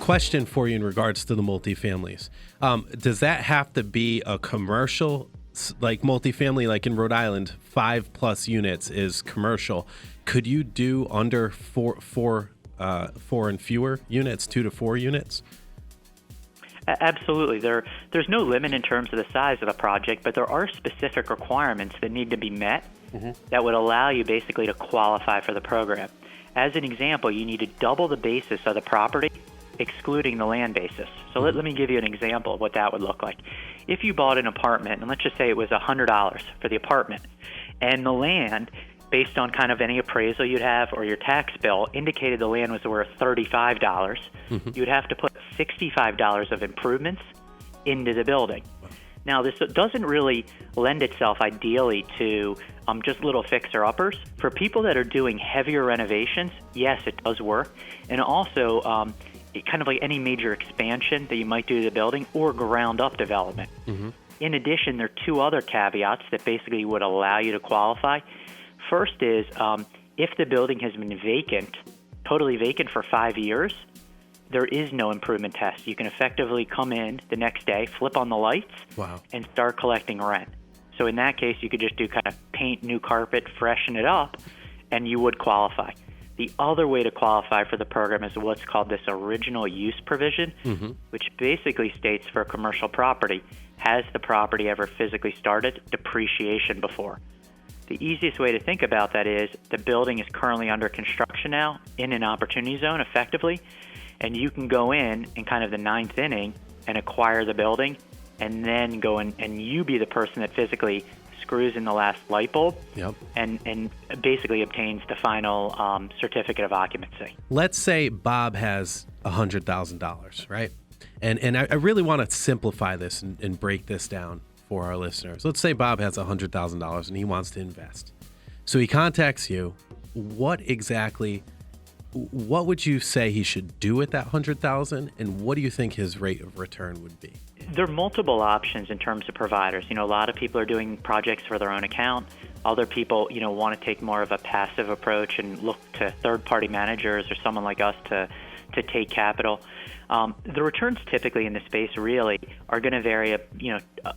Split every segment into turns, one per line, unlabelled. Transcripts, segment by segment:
Question for you in regards to the multifamilies. Does that have to be a commercial, like multifamily, like in Rhode Island, 5+ units is commercial? Could you do under four and fewer units, 2 to 4 units?
Absolutely. There's no limit in terms of the size of the project, but there are specific requirements that need to be met that would allow you basically to qualify for the program. As an example, you need to double the basis of the property, excluding the land basis. So let me give you an example of what that would look like. If you bought an apartment, and let's just say it was $100 for the apartment, and the land, based on kind of any appraisal you'd have or your tax bill, indicated the land was worth $35, you'd have to put $65 of improvements into the building. Now, this doesn't really lend itself ideally to just little fixer-uppers. For people that are doing heavier renovations, yes, it does work. And also, kind of like any major expansion that you might do to the building or ground-up development. In addition, there are 2 other caveats that basically would allow you to qualify. First is if the building has been vacant, totally vacant for 5 years, there is no improvement test. You can effectively come in the next day, flip on the lights, and start collecting rent. So in that case, you could just do kind of paint, new carpet, freshen it up, and you would qualify. The other way to qualify for the program is what's called this original use provision, which basically states for a commercial property, has the property ever physically started depreciation before? The easiest way to think about that is the building is currently under construction now in an opportunity zone effectively, and you can go in kind of the 9th inning and acquire the building and then go in and you be the person that physically screws in the last light bulb and basically obtains the final certificate of occupancy.
Let's say Bob has $100,000, right? And I really want to simplify this and break this down for our listeners. Let's say Bob has $100,000 and he wants to invest. So he contacts you. What would you say he should do with that $100,000, and what do you think his rate of return would be?
There are multiple options in terms of providers. A lot of people are doing projects for their own account. Other people, want to take more of a passive approach and look to third-party managers or someone like us to take capital. The returns typically in this space really are going to vary,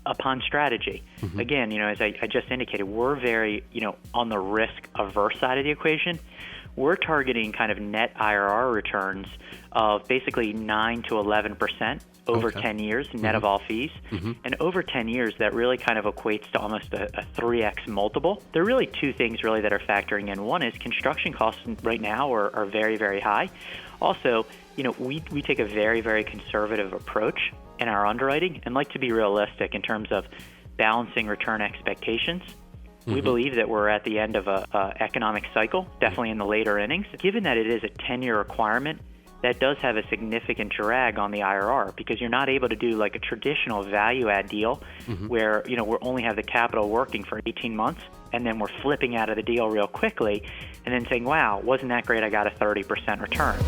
upon strategy. Again, as I just indicated, we're very, on the risk-averse side of the equation. We're targeting kind of net IRR returns of basically 9 to 11% over 10 years, net of all fees. And over 10 years, that really kind of equates to almost a 3x multiple. There are really 2 things really that are factoring in. One is construction costs right now are very, very high. Also, we take a very, very conservative approach in our underwriting and like to be realistic in terms of balancing return expectations. We believe that we're at the end of a economic cycle, definitely in the later innings. Given that it is a 10-year requirement, that does have a significant drag on the IRR because you're not able to do like a traditional value-add deal where, we only have the capital working for 18 months and then we're flipping out of the deal real quickly and then saying, wow, wasn't that great? I got a 30% return.